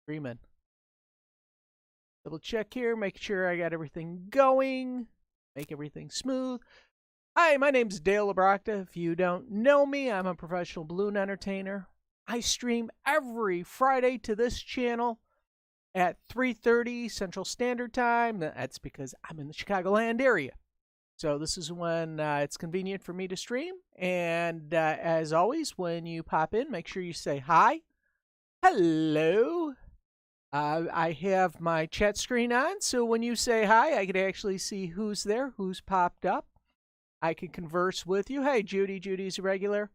Freeman. Double check here, make sure I got everything going, make everything smooth. Hi, my name's Dale LaBrocta. If you don't know me, I'm a professional balloon entertainer. I stream every Friday to this channel at 3:30 Central Standard Time. That's because I'm in the Chicagoland area. So this is when it's convenient for me to stream. And as always, when you pop in, make sure you say hi, hello. I have my chat screen on, so when you say hi, I can actually see who's there, who's popped up. I can converse with you. Hey, Judy. Judy's a regular.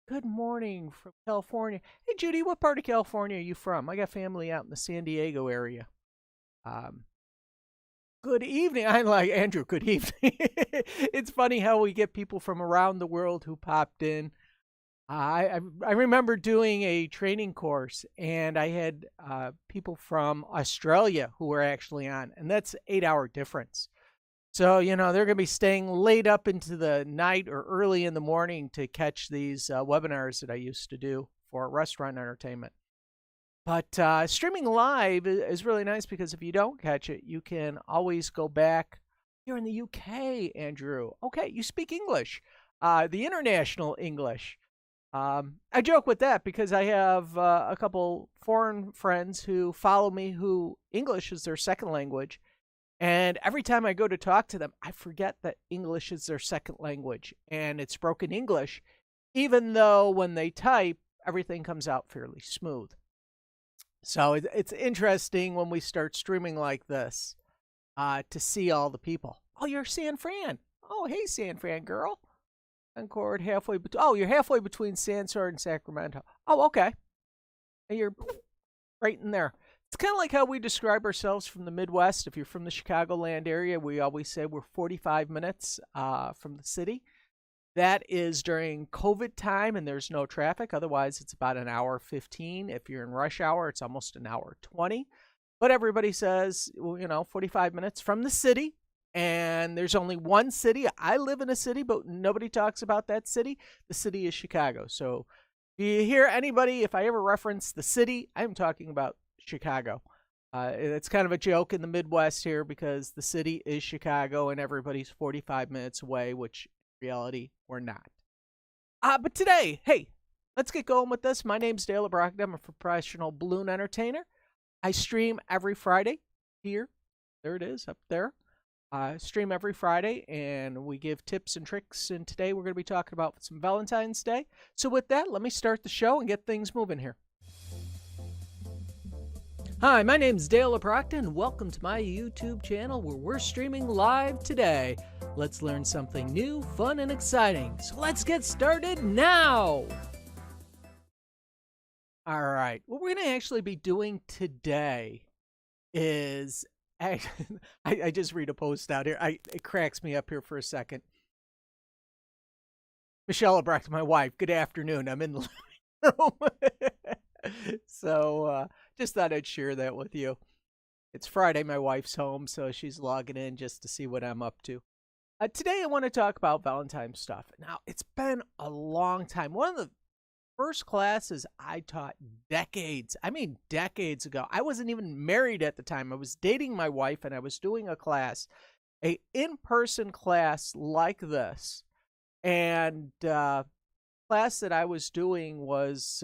Good morning from California. Hey, Judy, what part of California are you from? I got family out in the San Diego area. Good evening. I like Andrew. Good evening. It's funny how we get people from around the world who popped in. I remember doing a training course, and I had people from Australia who were actually on, and that's 8-hour difference. So, they're going to be staying late up into the night or early in the morning to catch these webinars that I used to do for restaurant entertainment. But streaming live is really nice because if you don't catch it, you can always go back. You're in the UK, Andrew. Okay, you speak English, the international English. I joke with that because I have a couple foreign friends who follow me who English is their second language. And every time I go to talk to them, I forget that English is their second language and it's broken English, even though when they type, everything comes out fairly smooth. So it's interesting when we start streaming like this to see all the people. Oh, you're San Fran. Oh, hey, San Fran girl. Concord, halfway between. Oh, you're halfway between Sansor and Sacramento. Oh, okay. And you're right in there. It's kind of like how we describe ourselves from the Midwest. If you're from the Chicagoland area, we always say we're 45 minutes from the city. That is during COVID time and there's no traffic. Otherwise, it's about an hour 15. If you're in rush hour, it's almost an hour 20. But everybody says, 45 minutes from the city. And there's only one city. I live in a city, but nobody talks about that city. The city is Chicago. So if you hear anybody, if I ever reference the city, I'm talking about Chicago. It's kind of a joke in the Midwest here because the city is Chicago and everybody's 45 minutes away, which in reality we're not. But today, hey, let's get going with this. My name's Dale LaBrocta. I'm a professional balloon entertainer. I stream every Friday here. There it is up there. Stream every Friday, and we give tips and tricks, and today we're going to be talking about some Valentine's Day. So with that, let me start the show and get things moving here. Hi, my name's Dale LaBrocta, and welcome to my YouTube channel where we're streaming live today. Let's learn something new, fun, and exciting. So let's get started now! All right, what we're going to actually be doing today is I just read a post out here. It cracks me up here for a second. Michelle LaBrocta, my wife. Good afternoon. I'm in the living room. So just thought I'd share that with you. It's Friday. My wife's home, so she's logging in just to see what I'm up to. Today I want to talk about Valentine stuff. Now, it's been a long time. One of the first classes I taught decades ago. I wasn't even married at the time. I was dating my wife and I was doing a class, a in-person class like this. And class that I was doing was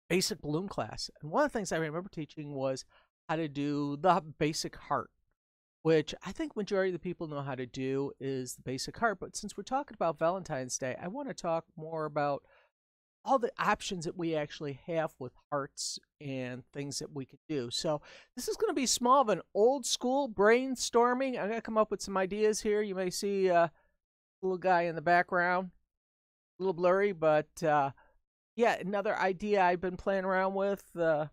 basic balloon class. And one of the things I remember teaching was how to do the basic heart, which I think majority of the people know how to do is the basic heart. But since we're talking about Valentine's Day, I want to talk more about all the options that we actually have with hearts and things that we could do. So this is going to be small of an old school brainstorming. I'm going to come up with some ideas here. You may see a little guy in the background, a little blurry, but yeah, another idea I've been playing around with. I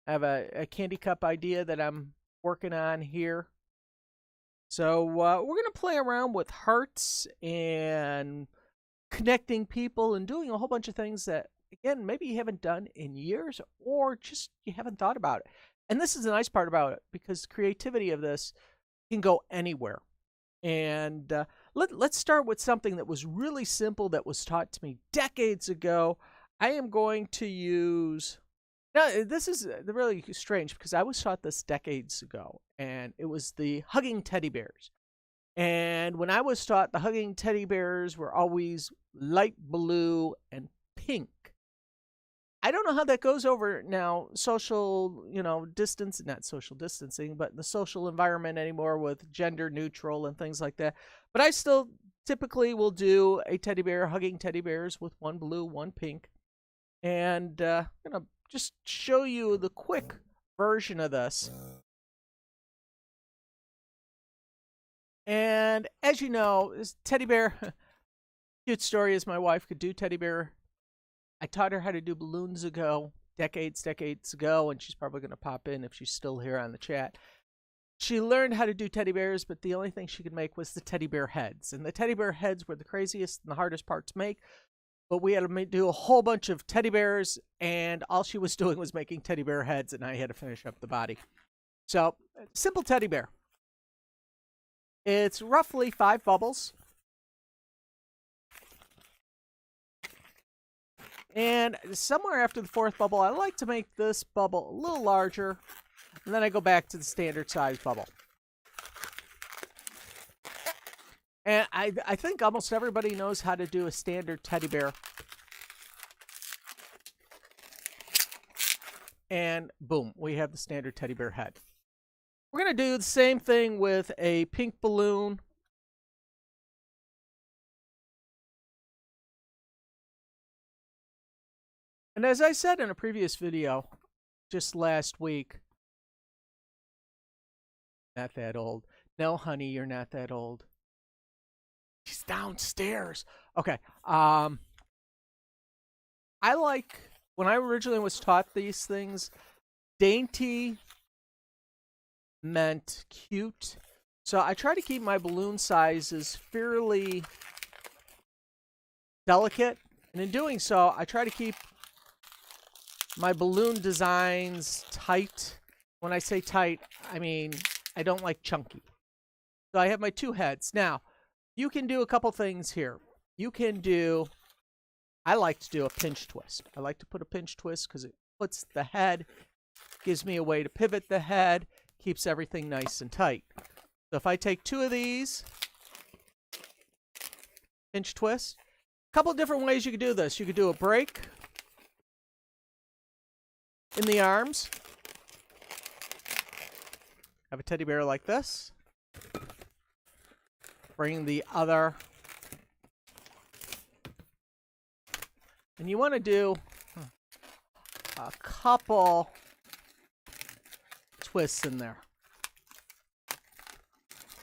have a candy cup idea that I'm working on here. So we're going to play around with hearts and connecting people and doing a whole bunch of things that, again, maybe you haven't done in years or just you haven't thought about it. And this is the nice part about it because creativity of this can go anywhere. And let's start with something that was really simple that was taught to me decades ago. I am going to use Now, this is really strange because I was taught this decades ago, and it was the hugging teddy bears. And when I was taught, the hugging teddy bears were always light blue and pink. I don't know how that goes over now, social, distance, not social distancing, but the social environment anymore with gender neutral and things like that. But I still typically will do a teddy bear, hugging teddy bears with one blue, one pink. And I'm going to just show you the quick version of this. And as you know, this teddy bear, cute story is my wife could do teddy bear. I taught her how to do balloons ago, decades ago, and she's probably going to pop in if she's still here on the chat. She learned how to do teddy bears, but the only thing she could make was the teddy bear heads. And the teddy bear heads were the craziest and the hardest part to make. But we had to do a whole bunch of teddy bears, and all she was doing was making teddy bear heads, and I had to finish up the body. So, simple teddy bear. It's roughly 5 bubbles. And somewhere after the 4th bubble, I like to make this bubble a little larger. And then I go back to the standard size bubble. And I think almost everybody knows how to do a standard teddy bear. And boom, we have the standard teddy bear head. We're going to do the same thing with a pink balloon. And as I said in a previous video, just last week, not that old. No, honey, you're not that old. She's downstairs. Okay. I like, when I originally was taught these things, dainty meant cute. So I try to keep my balloon sizes fairly delicate. And in doing so, I try to keep my balloon designs tight. When I say tight, I mean I don't like chunky. So I have my 2 heads. Now, you can do a couple things here. You can do, I like to do a pinch twist. I like to put a pinch twist because it puts the head, gives me a way to pivot the head, keeps everything nice and tight. So if I take 2 of these, pinch twist, a couple different ways you could do this. You could do a break in the arms. Have a teddy bear like this. Bring the other. And you want to do a couple twists in there.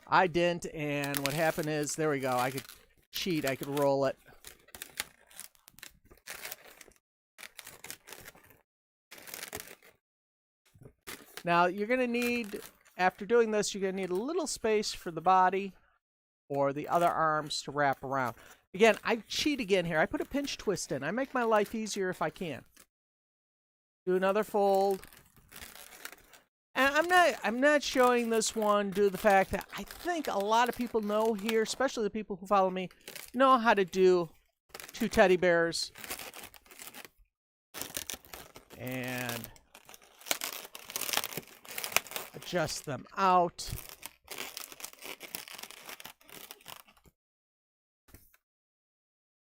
I didn't, and what happened is, there we go. I could cheat. I could roll it. Now, you're going to need, after doing this, you're going to need a little space for the body or the other arms to wrap around. Again, I cheat again here. I put a pinch twist in. I make my life easier if I can. Do another fold. And I'm not showing this one due to the fact that I think a lot of people know here, especially the people who follow me, know how to do 2 teddy bears. And adjust them out.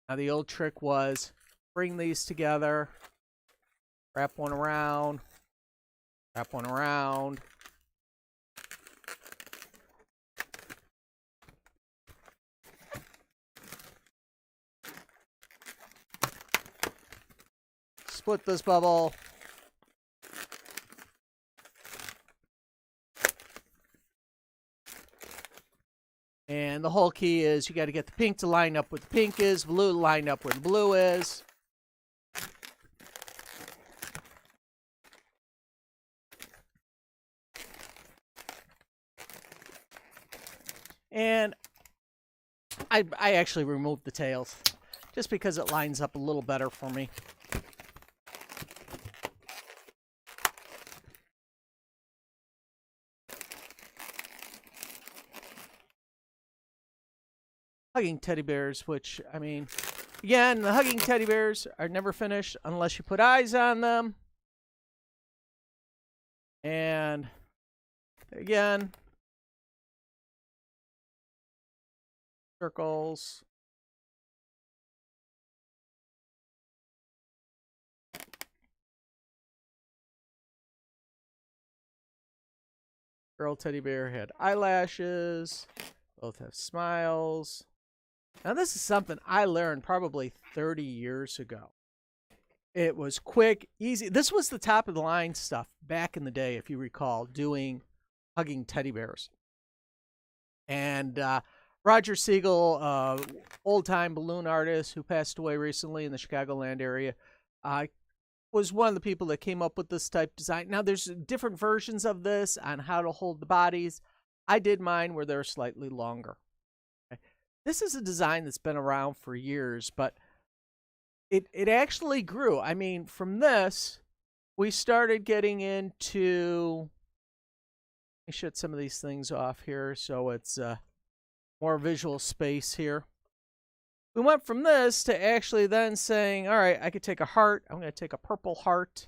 Now the old trick was bring these together, wrap one around, wrap one around. Split this bubble. And the whole key is you got to get the pink to line up where the pink is, blue to line up where the blue is. And I actually removed the tails just because it lines up a little better for me. Hugging teddy bears, which, I mean, again, the hugging teddy bears are never finished unless you put eyes on them. And again, circles. Girl teddy bear had eyelashes. Both have smiles. Now, this is something I learned probably 30 years ago. It was quick, easy. This was the top of the line stuff back in the day, if you recall, doing hugging teddy bears. And Roger Siegel, old-time balloon artist who passed away recently in the Chicagoland area, was one of the people that came up with this type of design. Now, there's different versions of this on how to hold the bodies. I did mine where they're slightly longer. Okay. This is a design that's been around for years, but it actually grew. I mean, from this, we started getting into... Let me shut some of these things off here so it's more visual space here. We went from this to actually then saying, all right, I could take a heart. I'm going to take a purple heart.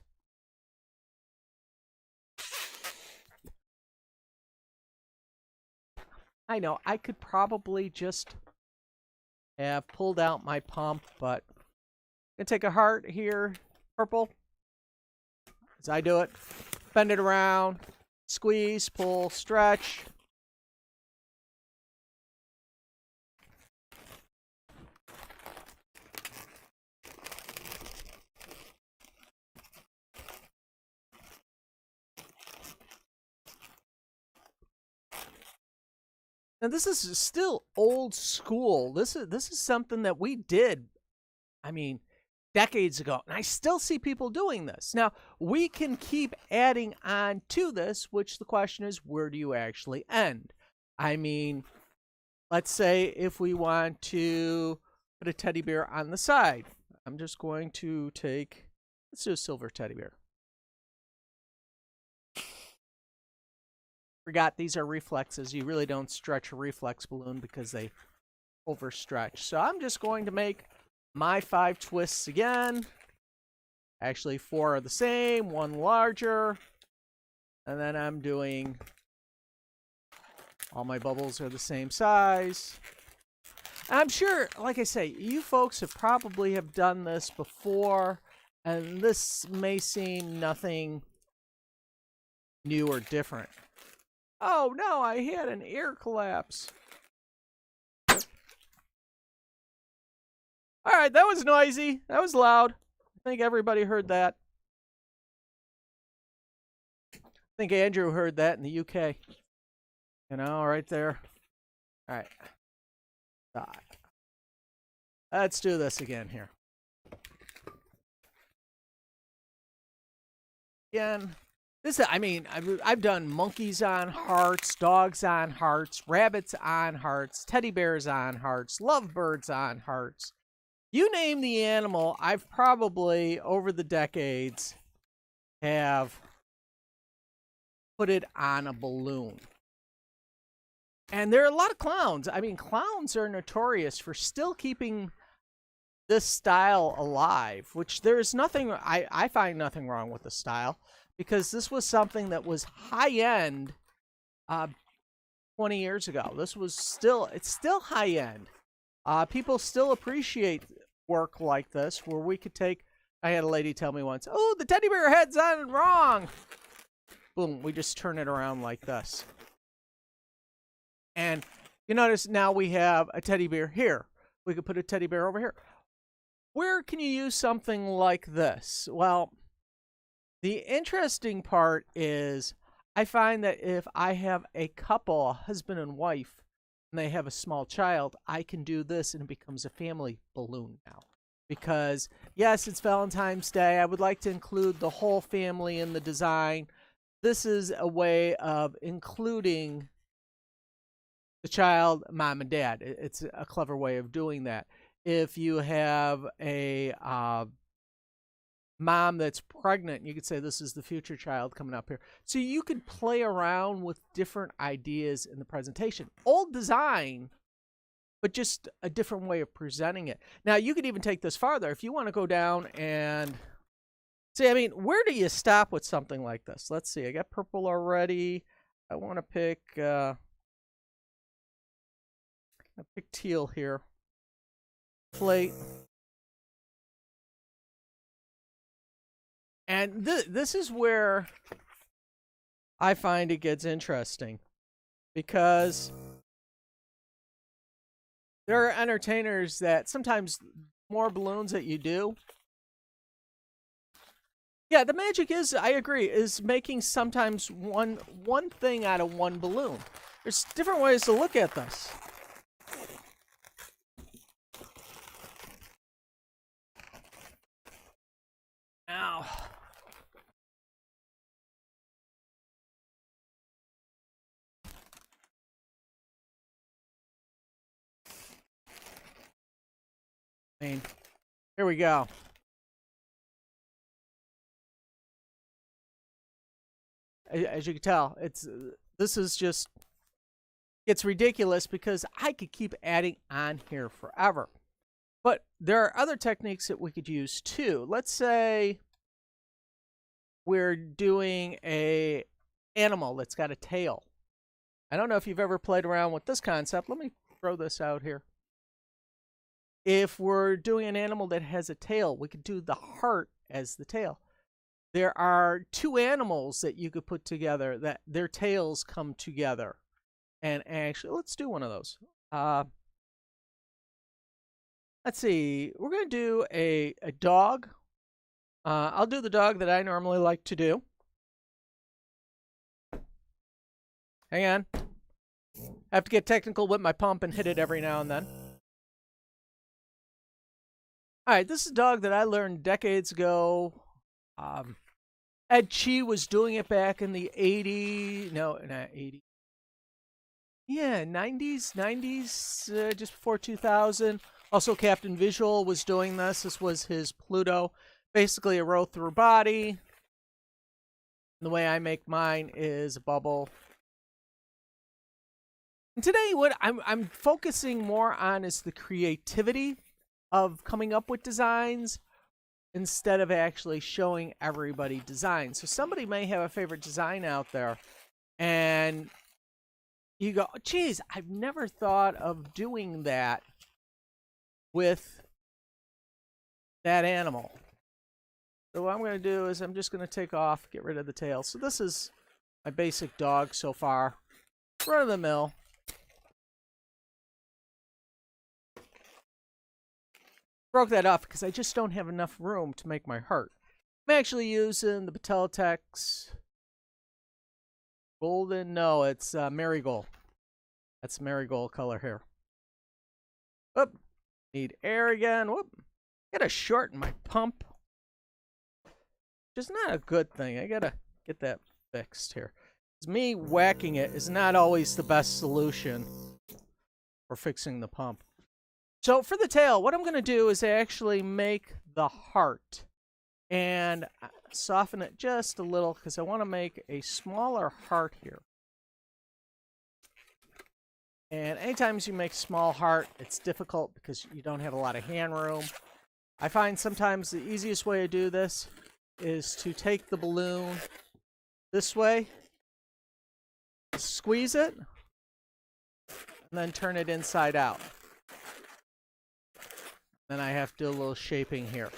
I know, I could probably just have pulled out my pump, but I'm going to take a heart here, purple. As I do it, bend it around, squeeze, pull, stretch. Now, this is still old school. This is something that we did, I mean, decades ago. And I still see people doing this. Now, we can keep adding on to this, which the question is, where do you actually end? I mean, let's say if we want to put a teddy bear on the side. I'm just going to take, let's do a silver teddy bear. Forgot these are reflexes. You really don't stretch a reflex balloon because they overstretch. So I'm just going to make my 5 twists again. Actually, 4 are the same, 1 larger. And then I'm doing, all my bubbles are the same size. I'm sure, like I say, you folks have probably have done this before, and this may seem nothing new or different. Oh no, I had an ear collapse. All right, that was noisy. That was loud. I think everybody heard that. I think Andrew heard that in the UK. You know, right there. All right. Let's do this again here. Again. I mean, I've done monkeys on hearts, dogs on hearts, rabbits on hearts, teddy bears on hearts, lovebirds on hearts. You name the animal, I've probably, over the decades, have put it on a balloon. And there are a lot of clowns. I mean, clowns are notorious for still keeping this style alive, which there's nothing, I find nothing wrong with the style. Because this was something that was high-end 20 years ago. This was it's still high-end. People still appreciate work like this, where we could take, I had a lady tell me once, oh, the teddy bear head's on wrong. Boom, we just turn it around like this. And you notice now we have a teddy bear here. We could put a teddy bear over here. Where can you use something like this? Well, the interesting part is I find that if I have a couple, a husband and wife, and they have a small child, I can do this and it becomes a family balloon now. Because, yes, it's Valentine's Day. I would like to include the whole family in the design. This is a way of including the child, mom, and dad. It's a clever way of doing that. If you have a mom that's pregnant, you could say this is the future child coming up here. So you could play around with different ideas in the presentation. Old design, but just a different way of presenting it. Now, you could even take this farther. If you want to go down and See, I mean, where do you stop with something like this? Let's see. I got purple already. I want to pick teal here. Plate. And this is where I find it gets interesting, because there are entertainers that sometimes more balloons that you do. Yeah, the magic is, I agree, is making sometimes one thing out of one balloon. There's different ways to look at this. Now, I mean, here we go. As you can tell, this is just, it's ridiculous because I could keep adding on here forever. But there are other techniques that we could use too. Let's say we're doing a animal that's got a tail. I don't know if you've ever played around with this concept. Let me throw this out here. If we're doing an animal that has a tail, we could do the heart as the tail. There are two animals that you could put together that their tails come together. And actually, let's do one of those. Let's see. We're going to do a dog. I'll do the dog that I normally like to do. Hang on. I have to get technical with my pump and hit it every now and then. All right, this is a dog that I learned decades ago. Ed Chi was doing it back in the 80s. No, not 80s. Yeah, 90s, just before 2000. Also, Captain Visual was doing this. This was his Pluto. Basically, a row through body. The way I make mine is a bubble. And today, what I'm focusing more on is the creativity of coming up with designs instead of actually showing everybody designs. So somebody may have a favorite design out there, and you go, geez, I've never thought of doing that with that animal. So what I'm going to do is I'm just going to take off, get rid of the tail. So this is my basic dog so far. Run of the mill. Broke that off because I just don't have enough room to make my heart. I'm actually using the Pateltex Golden. No, it's Marigold. That's Marigold color here. Whoop. Need air again. Whoop. Gotta shorten my pump. Which is not a good thing. I gotta get that fixed here. Because me whacking it is not always the best solution for fixing the pump. So for the tail, what I'm going to do is actually make the heart and soften it just a little because I want to make a smaller heart here. And anytime you make small heart, it's difficult because you don't have a lot of hand room. I find sometimes the easiest way to do this is to take the balloon this way, squeeze it, and then turn it inside out. Then I have to do a little shaping here.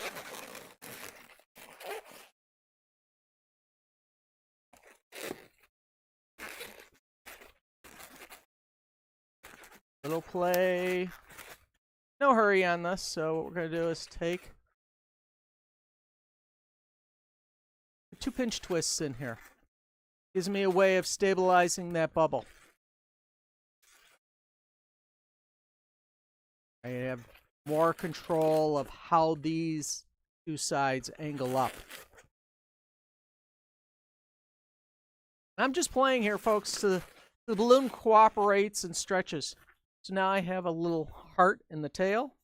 Little play. No hurry on this, so what we're going to do is take 2 pinch twists in here. Gives me a way of stabilizing that bubble. I have more control of how these two sides angle up. I'm just playing here, folks, so the balloon cooperates and stretches. So now I have a little heart in the tail.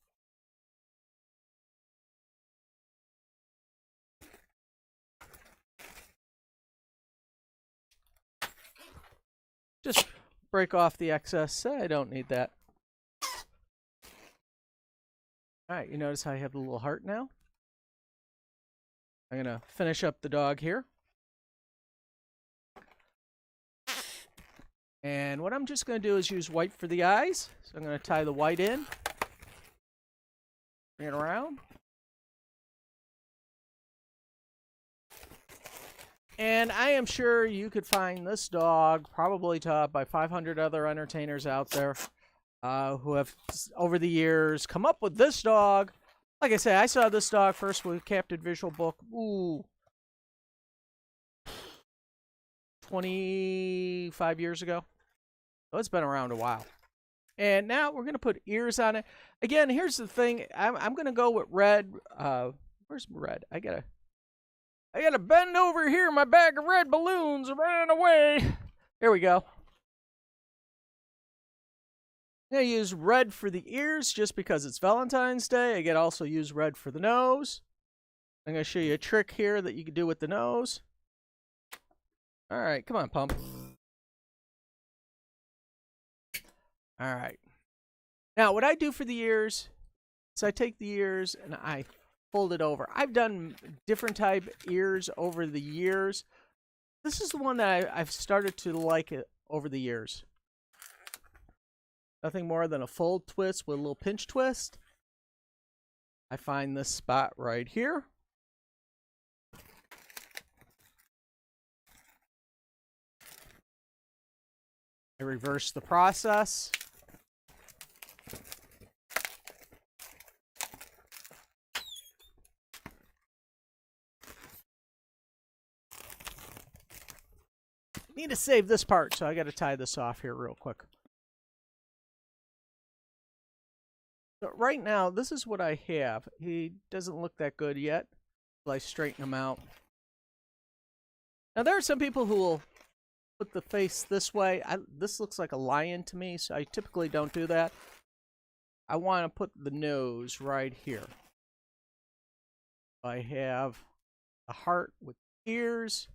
Just break off the excess. I don't need that. All right, you notice how I have the little heart now? I'm going to finish up the dog here. And what I'm just going to do is use white for the eyes. So I'm going to tie the white in. Bring it around. And I am sure you could find this dog probably taught by 500 other entertainers out there who have, over the years, come up with this dog. Like I say, I saw this dog first with Captain Visual Book. Ooh. 25 years ago. So it's been around a while. And now we're going to put ears on it. Again, here's the thing. I'm going to go with red. Where's red? I gotta bend over here. My bag of red balloons ran away. There we go. I'm going to use red for the ears just because it's Valentine's Day. I can also use red for the nose. I'm going to show you a trick here that you can do with the nose. All right, come on, Pump. All right. Now, what I do for the ears is I take the ears and I fold it over. I've done different type ears over the years. This is the one that I've started to like it over the years. Nothing more than a fold twist with a little pinch twist. I find this spot right here. I reverse the process. Need to save this part, so I got to tie this off here real quick. So right now, this is what I have. He doesn't look that good yet until I straighten him out. Now, there are some people who will put the face this way. This looks like a lion to me, so I typically don't do that. I want to put the nose right here. I have a heart with ears.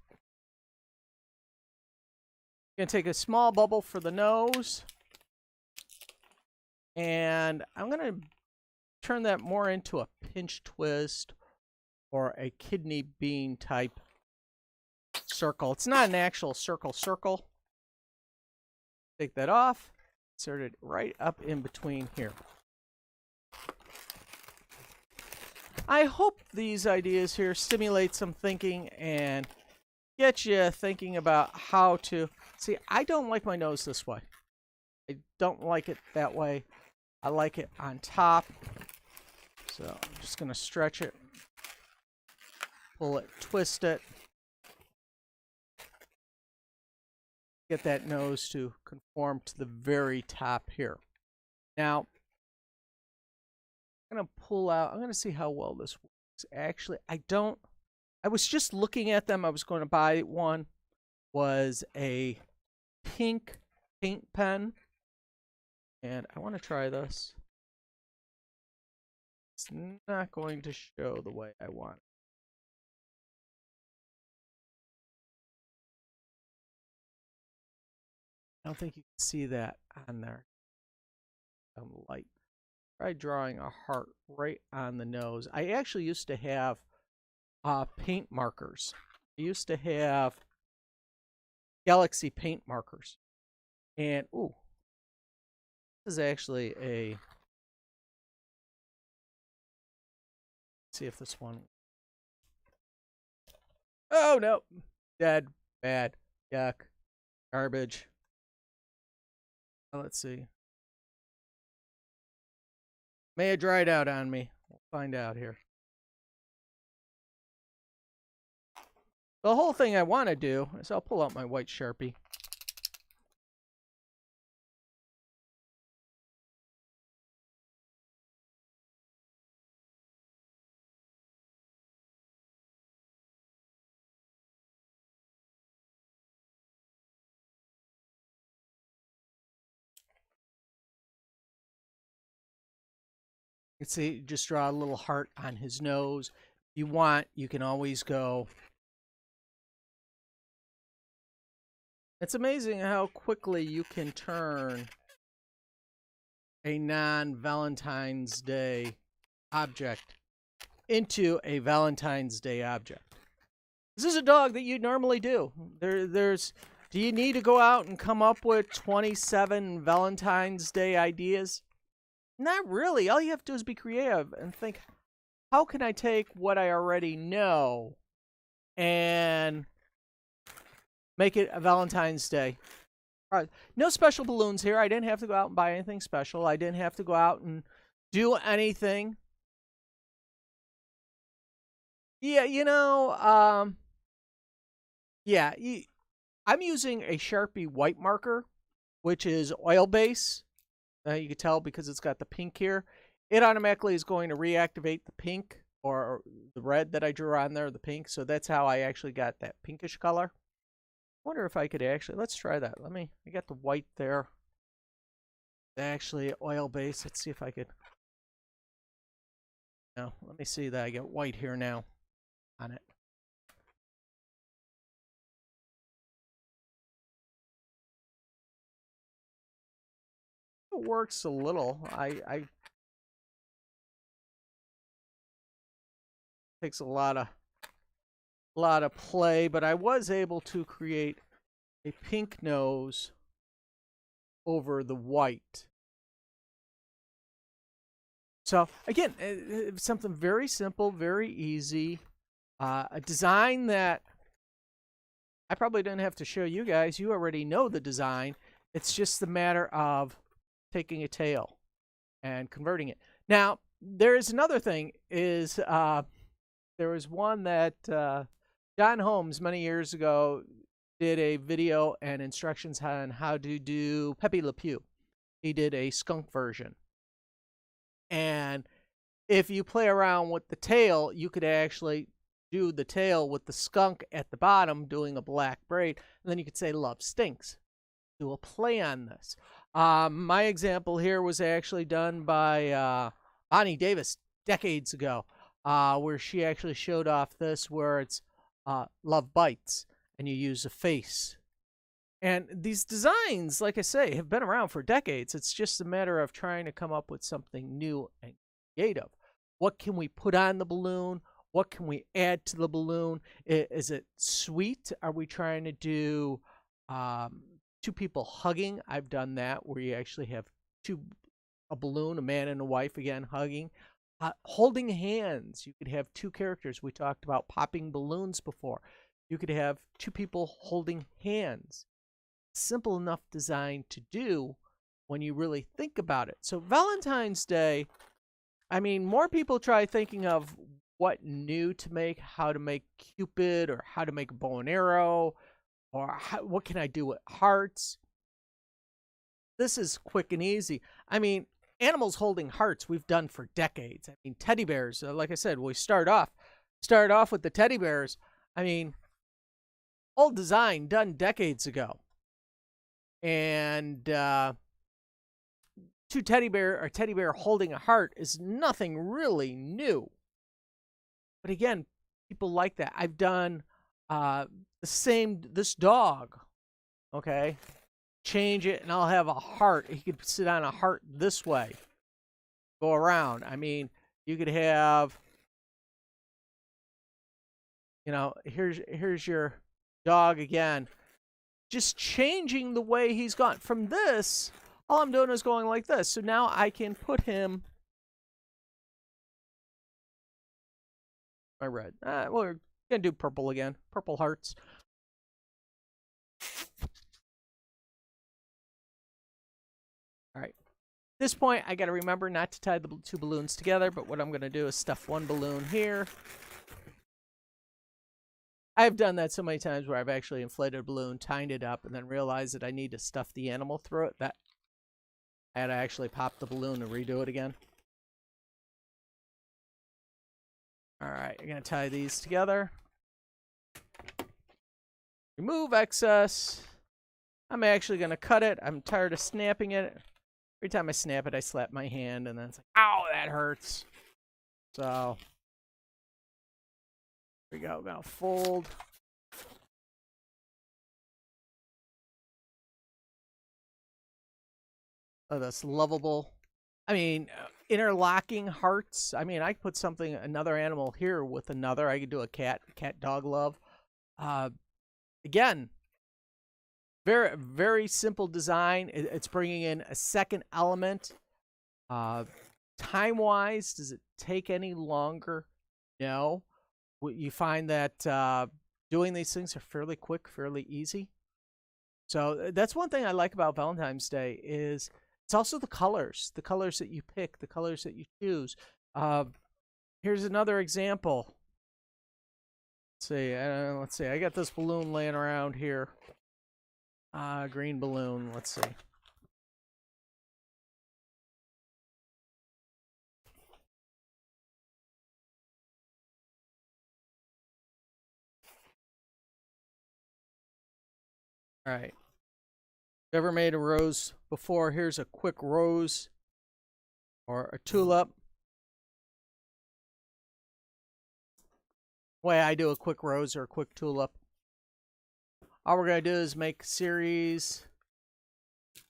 I'm going to take a small bubble for the nose. And I'm going to turn that more into a pinch twist or a kidney bean type circle. It's not an actual circle. Take that off. Insert it right up in between here. I hope these ideas here stimulate some thinking and get you thinking about how to... See, I don't like my nose this way. I don't like it that way. I like it on top. So I'm just going to stretch it, pull it, twist it. Get that nose to conform to the very top here. Now, I'm going to pull out. I'm going to see how well this works. Actually, I was just looking at them. I was going to buy one. Was a pink paint pen. And I want to try this. It's not going to show the way I want. I don't think you can see that on there. Light. Try drawing a heart right on the nose. I actually used to have paint markers. I used to have Galaxy paint markers. And, ooh, this is actually a... Let's see if this one... Oh, no. Dead. Bad. Yuck. Garbage. Let's see. May have dried out on me. We'll find out here. The whole thing I want to do is I'll pull out my white Sharpie. You can see, just draw a little heart on his nose. If you want, you can always go. It's amazing how quickly you can turn a non-Valentine's Day object into a Valentine's Day object. This is a dog that you normally do. Do you need to go out and come up with 27 Valentine's Day ideas? Not really. All you have to do is be creative and think, how can I take what I already know and make it a Valentine's Day? All right. No special balloons here. I didn't have to go out and buy anything special. I didn't have to go out and do anything. Yeah, yeah, I'm using a Sharpie white marker, which is oil base. You can tell because it's got the pink here. It automatically is going to reactivate the pink or the red that I drew on there, the pink. So that's how I actually got that pinkish color. I wonder if I could actually, let's try that. I got the white there. Actually, oil base. Let's see if I could. No, let me see that I get white here now on it. It works a little. I takes a lot of play, but I was able to create a pink nose over the white. So again, something very simple, very easy, a design that I probably didn't have to show you guys. You already know the design. It's just a matter of taking a tail and converting it. Now, there is another thing, is there was one that John Holmes many years ago did a video and instructions on how to do Pepe Le Pew. He did a skunk version. And if you play around with the tail, you could actually do the tail with the skunk at the bottom doing a black braid. And then you could say love stinks. Do a play on this. My example here was actually done by Bonnie Davis decades ago, where she actually showed off this, where it's love bites and you use a face. And these designs, like I say, have been around for decades. It's just a matter of trying to come up with something new and creative. What can we put on the balloon? What can we add to the balloon? Is it sweet? Are we trying to do two people hugging? I've done that, where you actually have a balloon, a man and a wife, again, hugging. Holding hands. You could have two characters. We talked about popping balloons before. You could have two people holding hands. Simple enough design to do when you really think about it. So Valentine's Day, I mean, more people try thinking of what new to make, how to make Cupid, or how to make a bow and arrow, or what can I do with hearts. This is quick and easy. I mean, animals holding hearts we've done for decades. I mean, teddy bears, like I said, we start off with the teddy bears. I mean, old design done decades ago. And teddy bear holding a heart is nothing really new. But again, people like that. I've done this dog, okay? Change it and I'll have a heart. He could sit on a heart this way, go around. I mean, you could have, here's your dog again. Just changing the way he's gone. From this, all I'm doing is going like this. So now I can put him. My red. Well, we're going to do purple again. Purple hearts. All right. At this point, I got to remember not to tie the two balloons together. But what I'm going to do is stuff one balloon here. I've done that so many times where I've actually inflated a balloon, tied it up, and then realized that I need to stuff the animal through it. That I had to actually pop the balloon and redo it again. All right, I'm going to tie these together. Remove excess. I'm actually going to cut it. I'm tired of snapping it. Every time I snap it, I slap my hand, and then it's like, ow, that hurts. So here we go. We're going to fold. Oh, that's lovable. I mean, interlocking hearts. I mean, I could put another animal here with another. I could do a cat dog love. Uh, Again, very very simple design. It's bringing in a second element. Time wise, does it take any longer? No. You find that doing these things are fairly quick, fairly easy. So that's one thing I like about Valentine's Day is it's also the colors that you pick, the colors that you choose. Here's another example. Let's see. I got this balloon laying around here. Green balloon. Let's see. All right. Ever made a rose before? Here's a quick rose or a tulip. The way I do a quick rose or a quick tulip. All we're going to do is make a series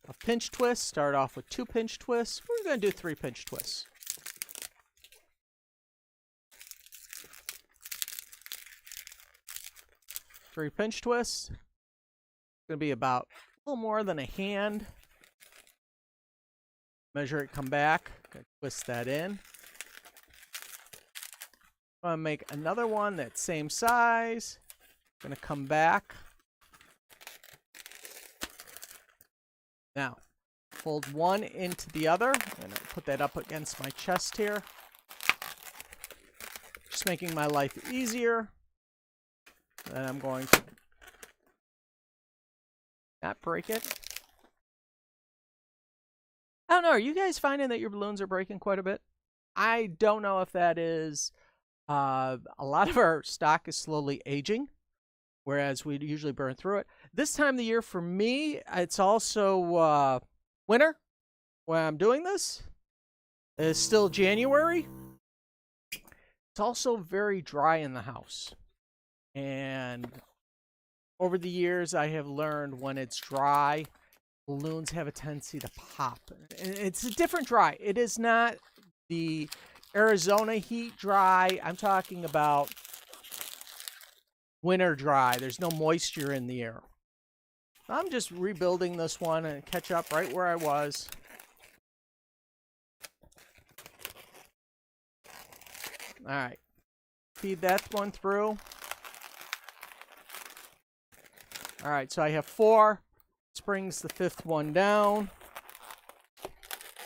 of pinch twists. Start off with 2 pinch twists. We're going to do 3 pinch twists. Three pinch twists. It's going to be about a little more than a hand. Measure it, come back. Gonna twist that in. I'm going to make another one that's same size. Going to come back. Now, fold one into the other. I'm going to put that up against my chest here. Just making my life easier. Then I'm going to not break it. I don't know. Are you guys finding that your balloons are breaking quite a bit? I don't know if that is a lot of our stock is slowly aging, whereas we usually burn through it. This time of the year for me, it's also winter when I'm doing this. It's still January. It's also very dry in the house. And over the years, I have learned when it's dry, balloons have a tendency to pop. And it's a different dry. It is not the Arizona heat dry. I'm talking about winter dry. There's no moisture in the air. I'm just rebuilding this one and catch up right where I was. All right. Feed that one through. All right, so I have 4. This brings the 5th one down.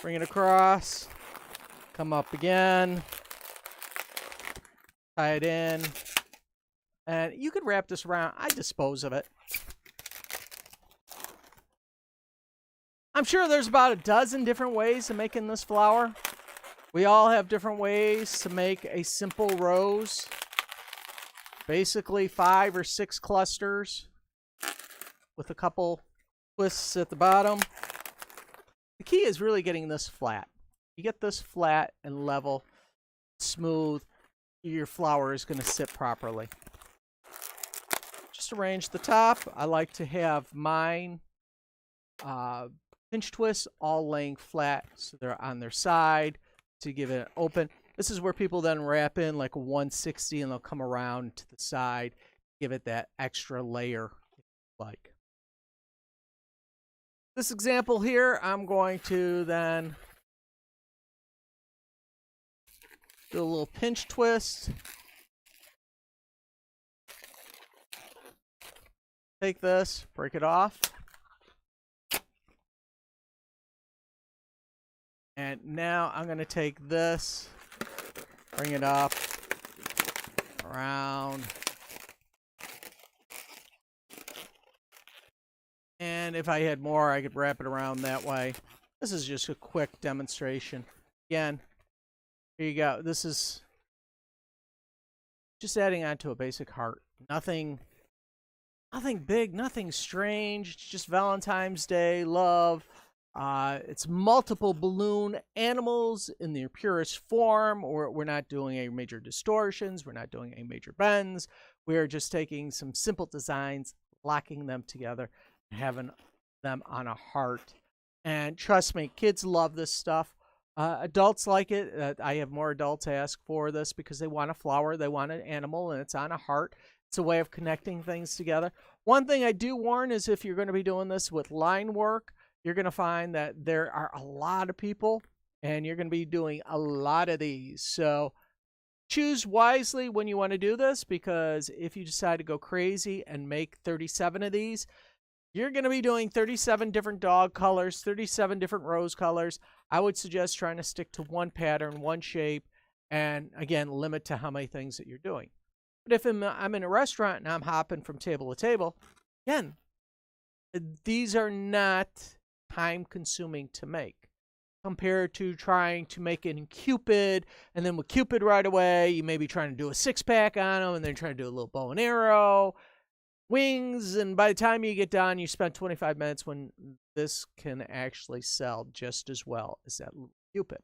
Bring it across. Come up again. Tie it in. And you could wrap this around. I dispose of it. I'm sure there's about a dozen different ways of making this flower. We all have different ways to make a simple rose. Basically 5 or 6 clusters with a couple twists at the bottom. The key is really getting this flat. You get this flat and level, smooth, your flower is going to sit properly. Just arrange the top. I like to have mine pinch twists all laying flat so they're on their side to give it an open. This is where people then wrap in like a 160 and they'll come around to the side, give it that extra layer if you like. This example here, I'm going to then do a little pinch twist. Take this, break it off. And now I'm going to take this, bring it up, around. And if I had more, I could wrap it around that way. This is just a quick demonstration. Again, here you go. This is just adding on to a basic heart. Nothing big, nothing strange. It's just Valentine's Day, love. It's multiple balloon animals in their purest form. We're not doing any major distortions. We're not doing any major bends. We're just taking some simple designs, locking them together, and having them on a heart. And trust me, kids love this stuff. Adults like it. I have more adults ask for this because they want a flower, they want an animal, and it's on a heart. It's a way of connecting things together. One thing I do warn is if you're going to be doing this with line work, you're going to find that there are a lot of people and you're going to be doing a lot of these. So choose wisely when you want to do this, because if you decide to go crazy and make 37 of these, you're going to be doing 37 different dog colors, 37 different rose colors. I would suggest trying to stick to one pattern, one shape, and again, limit to how many things that you're doing. But if I'm in a restaurant and I'm hopping from table to table, again, these are not time consuming to make compared to trying to make it in Cupid. And then with Cupid right away, you may be trying to do a 6-pack on them and then trying to do a little bow and arrow, wings. And by the time you get done, you spent 25 minutes, when this can actually sell just as well as that little Cupid.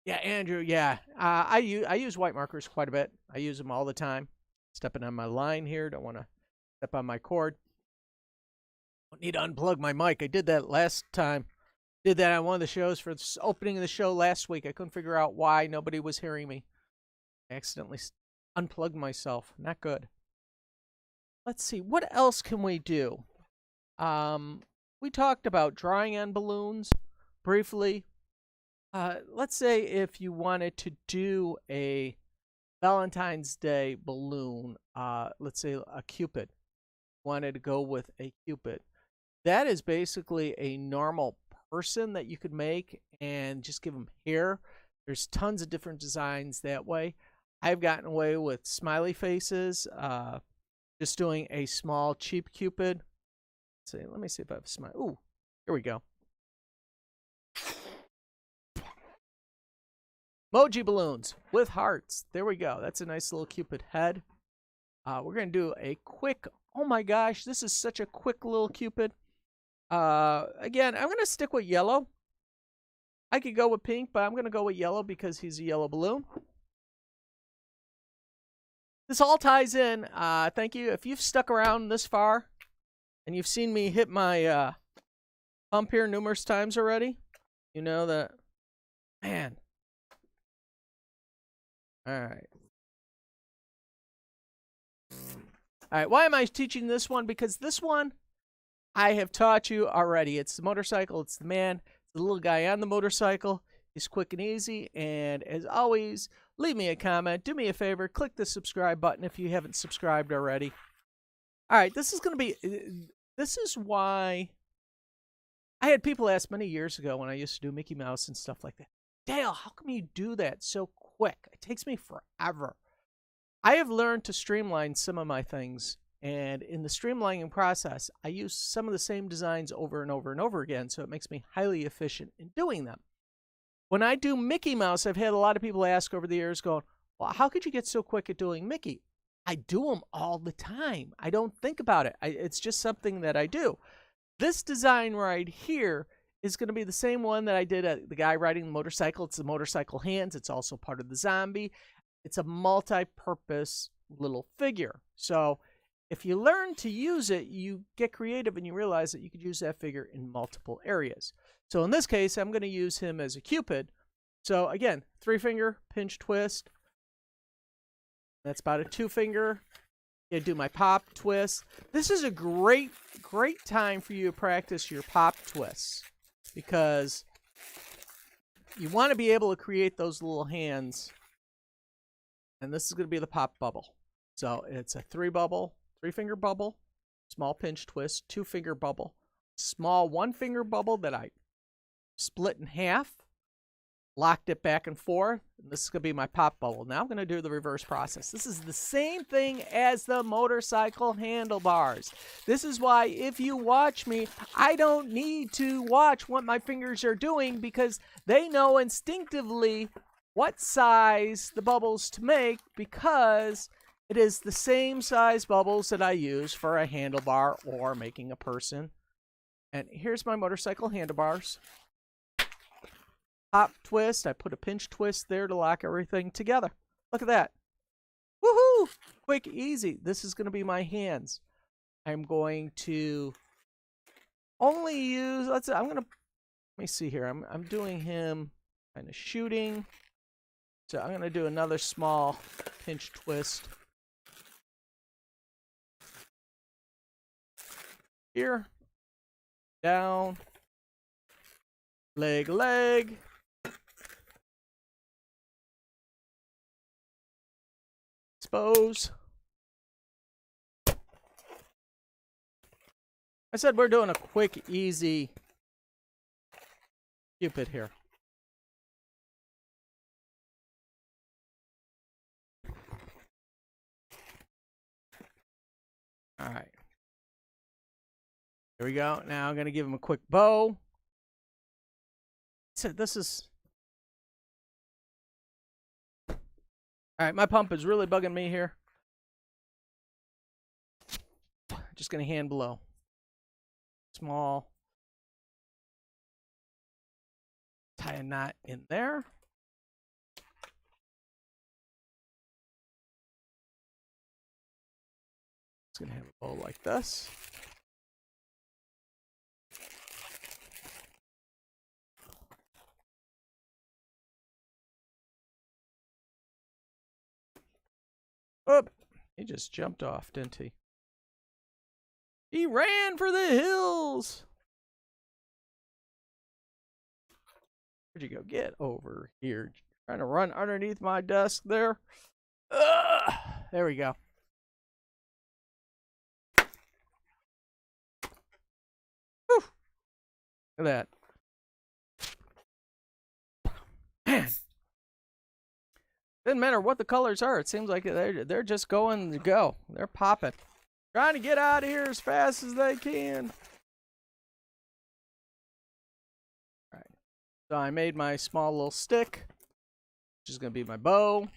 Yeah, Andrew, yeah. I use white markers quite a bit. I use them all the time. Stepping on my line here. Don't want to step on my cord. Don't need to unplug my mic. I did that last time. Did that on one of the shows for the opening of the show last week. I couldn't figure out why nobody was hearing me. I accidentally unplugged myself. Not good. Let's see. What else can we do? We talked about drawing on balloons briefly. Let's say if you wanted to do a Valentine's Day balloon, let's say a Cupid, wanted to go with a Cupid. That is basically a normal person that you could make and just give them hair. There's tons of different designs that way. I've gotten away with smiley faces, just doing a small cheap Cupid. Let's see, let me see if I have a smile. Ooh, here we go. Emoji balloons with hearts. There we go. That's a nice little Cupid head. We're going to do a quick, oh my gosh, this is such a quick little Cupid. Again, I'm going to stick with yellow. I could go with pink, but I'm going to go with yellow because he's a yellow balloon. This all ties in. Thank you. If you've stuck around this far and you've seen me hit my pump here numerous times already, you know that, man. All right. All right. Why am I teaching this one? Because this one I have taught you already. It's the motorcycle. It's the man. It's the little guy on the motorcycle. He's quick and easy. And as always, leave me a comment. Do me a favor. Click the subscribe button if you haven't subscribed already. All right. This is why I had people ask many years ago when I used to do Mickey Mouse and stuff like that. Dale, how come you do that so quick? It takes me forever. I have learned to streamline some of my things, and in the streamlining process, I use some of the same designs over and over and over again, so it makes me highly efficient in doing them. When I do Mickey Mouse, I've had a lot of people ask over the years going, well, how could you get so quick at doing Mickey? I do them all the time. I don't think about it. It's just something that I do. This design right here is going to be the same one that I did the guy riding the motorcycle. It's the motorcycle hands. It's also part of the zombie. It's a multi-purpose little figure. So if you learn to use it, you get creative and you realize that you could use that figure in multiple areas. So in this case, I'm going to use him as a Cupid. So again, 3-finger pinch twist. That's about a 2-finger. I do my pop twist. This is a great time for you to practice your pop twists, because you want to be able to create those little hands. And this is going to be the pop bubble. So it's a 3-finger bubble, small pinch twist, 2-finger bubble, small 1-finger bubble that I split in half, locked it back and forth. And this is going to be my pop bubble. Now I'm going to do the reverse process. This is the same thing as the motorcycle handlebars. This is why if you watch me, I don't need to watch what my fingers are doing, because they know instinctively what size the bubbles to make, because it is the same size bubbles that I use for a handlebar or making a person. And here's my motorcycle handlebars. Pop twist. I put a pinch twist there to lock everything together. Look at that. Woohoo! Quick, easy. This is going to be my hands. I'm going to only use, I'm going to me see here. I'm doing him kind of shooting. So I'm going to do another small pinch twist here, down, leg, leg, expose. I said we're doing a quick, easy Cupid here. All right. Here we go. Now I'm going to give him a quick bow. So this is... All right, my pump is really bugging me here. Just going to hand blow. Small. Tie a knot in there. It's going to have a bow like this. Oh, he just jumped off, didn't he? He ran for the hills. Where'd you go? Get over here. Trying to run underneath my desk there. There we go. Whew. Look at that. Man. Doesn't matter what the colors are. It seems like they're just going to go. They're popping. Trying to get out of here as fast as they can. All right. So I made my small little stick, which is going to be my bow.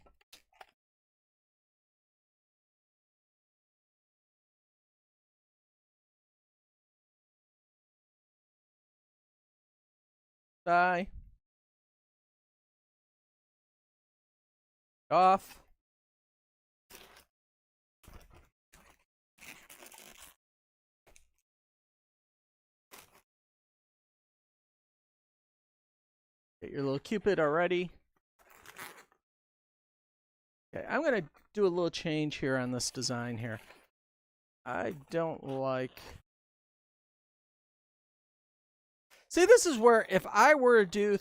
Die. Off. Get your little Cupid already. Okay, I'm going to do a little change here on this design here. I don't like... See, this is where if I were to do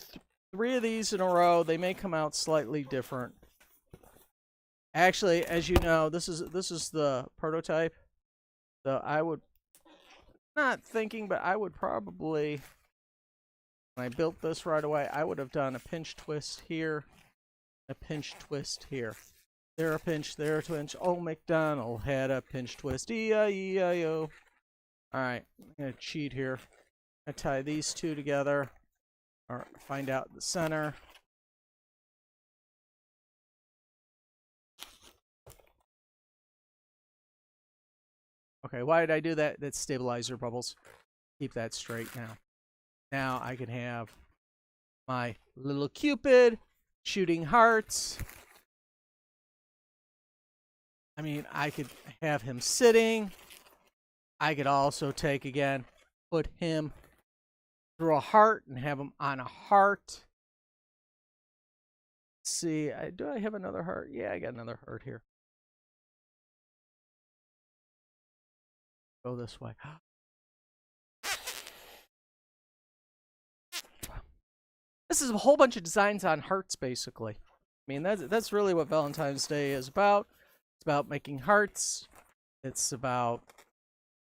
3 of these in a row, they may come out slightly different. Actually, as you know, this is the prototype. So I would, not thinking, but I would probably, when I built this right away, I would have done a pinch twist here, a pinch twist here. There a pinch, there a pinch. Oh, McDonald had a pinch twist. E-I-E-I-O. All right, I'm going to cheat here. I tie these two together, or find out the center. Okay, why did I do that? That's stabilizer bubbles. Keep that straight now. Now I can have my little Cupid shooting hearts. I mean, I could have him sitting. I could also take, again, put him through a heart and have him on a heart. Let's see, do I have another heart? Yeah, I got another heart here. Go this way. This is a whole bunch of designs on hearts, basically. I mean, that's really what Valentine's Day is about. It's about making hearts. It's about,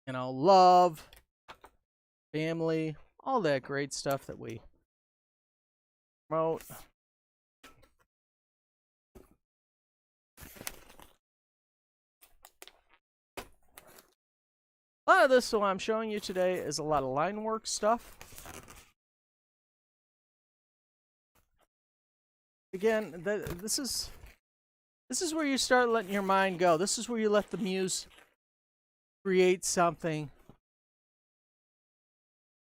you know, love, family, all that great stuff that we promote. A lot of this, so I'm showing you today, is a lot of line work stuff. Again, this is where you start letting your mind go. This is where you let the muse create something.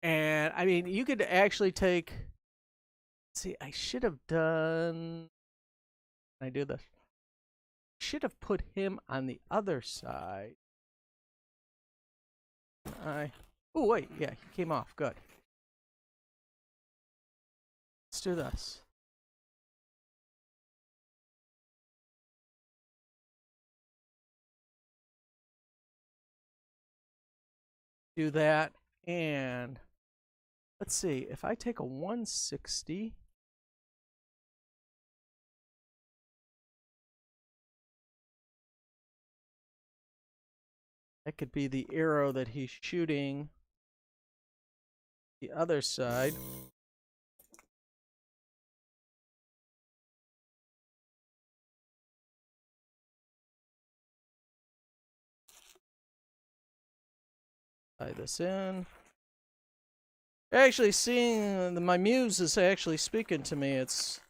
And I mean, you could actually take. See, I should have done. Can I do this? Should have put him on the other side. Oh wait, yeah, he came off. Good. do this. Do that, and let's see, if I take a 160, that could be the arrow that he's shooting the other side. Tie this in. Actually, seeing my muse is actually speaking to me. It's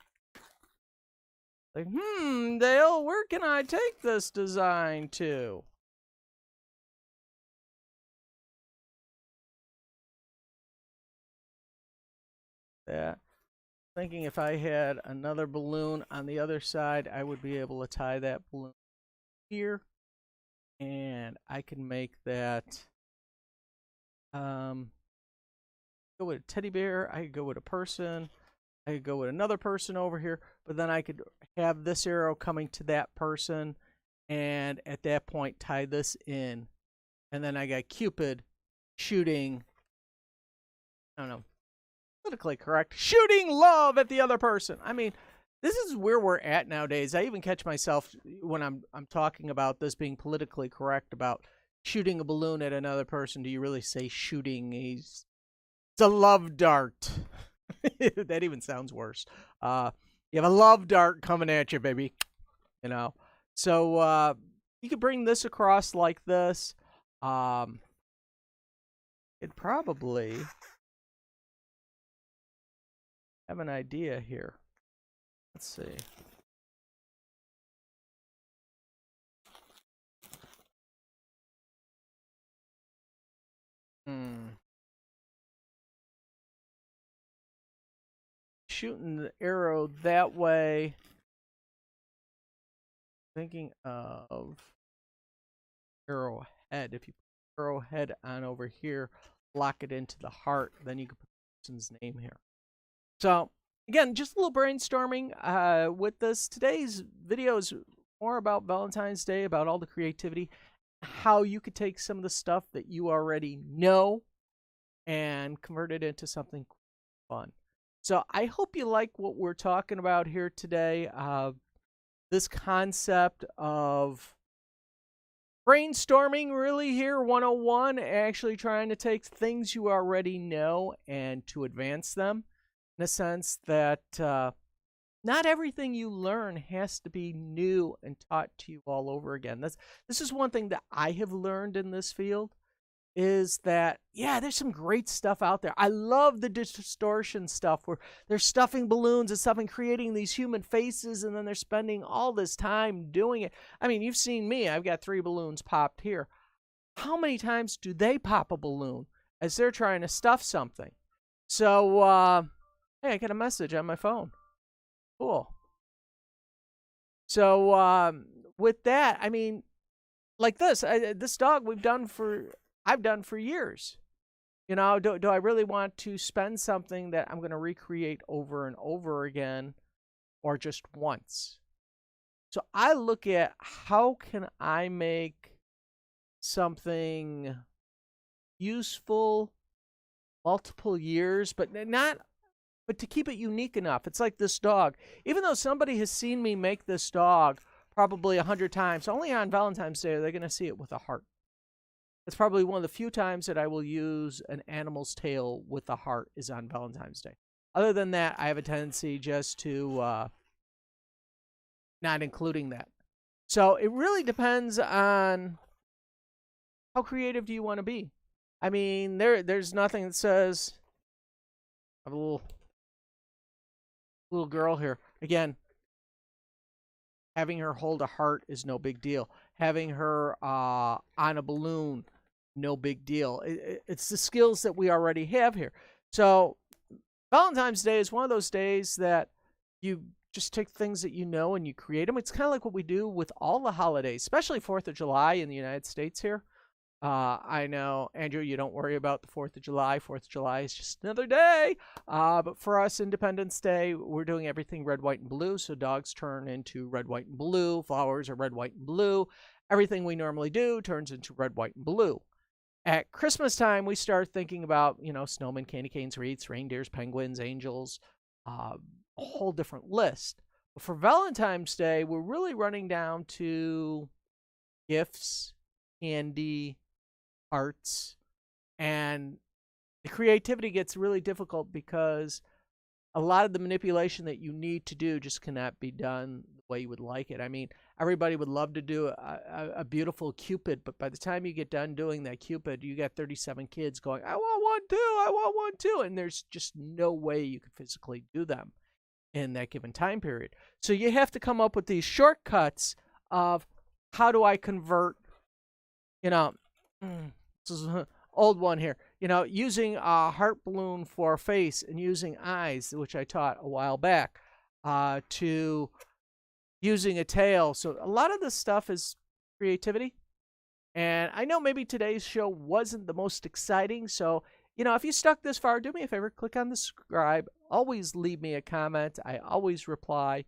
like, Dale, where can I take this design to? That. Thinking if I had another balloon on the other side, I would be able to tie that balloon here. And I can make that go with a teddy bear. I could go with a person. I could go with another person over here, but then I could have this arrow coming to that person, and at that point tie this in, and then I got Cupid shooting, I don't know, politically correct, shooting love at the other person. I mean, this is where we're at nowadays. I even catch myself when I'm talking about this being politically correct about shooting a balloon at another person. Do you really say shooting? It's a love dart. That even sounds worse. You have a love dart coming at you, baby. You know. So you could bring this across like this. It'd probably have an idea here. Let's see. Shooting the arrow that way. Thinking of arrowhead. If you put arrowhead on over here, lock it into the heart, then you can put the person's name here. So again, just a little brainstorming with this. Today's video is more about Valentine's Day, about all the creativity, how you could take some of the stuff that you already know and convert it into something fun. So I hope you like what we're talking about here today. This concept of brainstorming really here, 101, actually trying to take things you already know and to advance them in a sense that not everything you learn has to be new and taught to you all over again. This is one thing that I have learned in this field, is that, yeah, there's some great stuff out there. I love the distortion stuff where they're stuffing balloons and stuff and creating these human faces, and then they're spending all this time doing it. I mean, you've seen me. I've got 3 balloons popped here. How many times do they pop a balloon as they're trying to stuff something? So, hey, I got a message on my phone. Cool. So, with that, I mean, like this dog I've done for years. You know, do I really want to spend something that I'm going to recreate over and over again, or just once? So I look at how can I make something useful multiple years, but to keep it unique enough. It's like this dog. Even though somebody has seen me make this dog probably 100 times, only on Valentine's Day are they going to see it with a heart. It's probably one of the few times that I will use an animal's tail with a heart is on Valentine's Day. Other than that, I have a tendency just to not including that. So it really depends on how creative do you want to be. I mean, there's nothing that says I have a little girl here. Again, having her hold a heart is no big deal. Having her on a balloon, no big deal. It's the skills that we already have here. So Valentine's Day is one of those days that you just take things that you know and you create them. It's kind of like what we do with all the holidays, especially 4th of July in the United States here. I know, Andrew, you don't worry about the 4th of July. 4th of July is just another day. But for us, Independence Day, we're doing everything red, white, and blue. So dogs turn into red, white, and blue. Flowers are red, white, and blue. Everything we normally do turns into red, white, and blue. At Christmas time, we start thinking about, snowmen, candy canes, wreaths, reindeers, penguins, angels, a whole different list. But for Valentine's Day, we're really running down to gifts, candy, arts, and the creativity gets really difficult because a lot of the manipulation that you need to do just cannot be done the way you would like it. I mean, everybody would love to do a beautiful Cupid, but by the time you get done doing that Cupid, you got 37 kids going, I want one too, I want one too, and there's just no way you could physically do them in that given time period. So you have to come up with these shortcuts of how do I convert, this is an old one here, using a heart balloon for a face and using eyes, which I taught a while back, to using a tail. So a lot of this stuff is creativity. And I know maybe today's show wasn't the most exciting. So, if you stuck this far, do me a favor, click on the subscribe. Always leave me a comment. I always reply.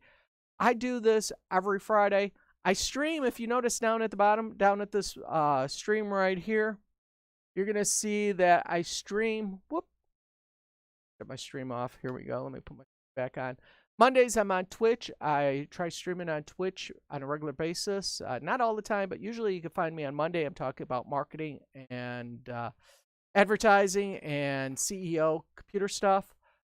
I do this every Friday. I stream, if you notice down at the bottom, down at this stream right here, you're going to see that I stream. Whoop. Get my stream off. Here we go. Let me put my back on. Mondays, I'm on Twitch. I try streaming on Twitch on a regular basis. Not all the time, but usually you can find me on Monday. I'm talking about marketing and advertising and CEO computer stuff.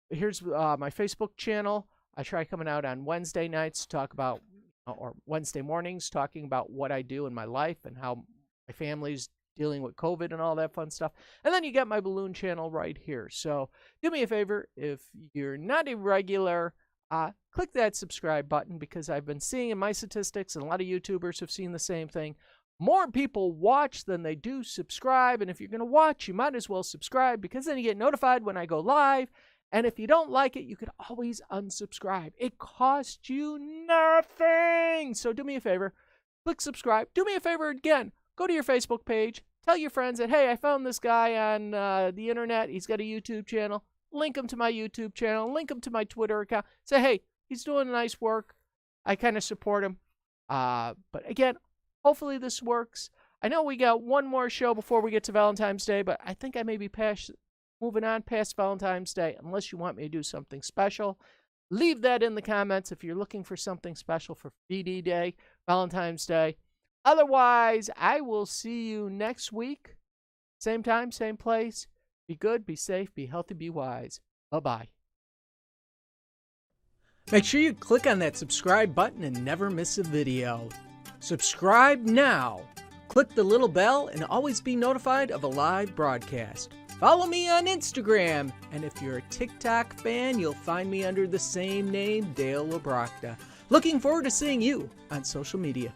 Here's my Facebook channel. I try coming out on Wednesday nights to talk about, or Wednesday mornings, talking about what I do in my life and how my family's dealing with COVID and all that fun stuff. And then you get my balloon channel right here. So do me a favor, if you're not a regular, click that subscribe button, because I've been seeing in my statistics, and a lot of YouTubers have seen the same thing, more people watch than they do subscribe. And if you're going to watch, you might as well subscribe, because then you get notified when I go live. And if you don't like it, you could always unsubscribe. It costs you nothing. So do me a favor, click subscribe. Do me a favor again, go to your Facebook page, tell your friends that, hey, I found this guy on the internet. He's got a YouTube channel. Link him to my YouTube channel. Link him to my Twitter account. Say, hey, he's doing nice work. I kind of support him. But again, hopefully this works. I know we got one more show before we get to Valentine's Day, but I think I may be moving on past Valentine's Day, unless you want me to do something special. Leave that in the comments if you're looking for something special for VD Day, Valentine's Day. Otherwise, I will see you next week. Same time, same place. Be good, be safe, be healthy, be wise. Bye-bye. Make sure you click on that subscribe button and never miss a video. Subscribe now. Click the little bell and always be notified of a live broadcast. Follow me on Instagram, and if you're a TikTok fan, you'll find me under the same name, Dale LaBrocta. Looking forward to seeing you on social media.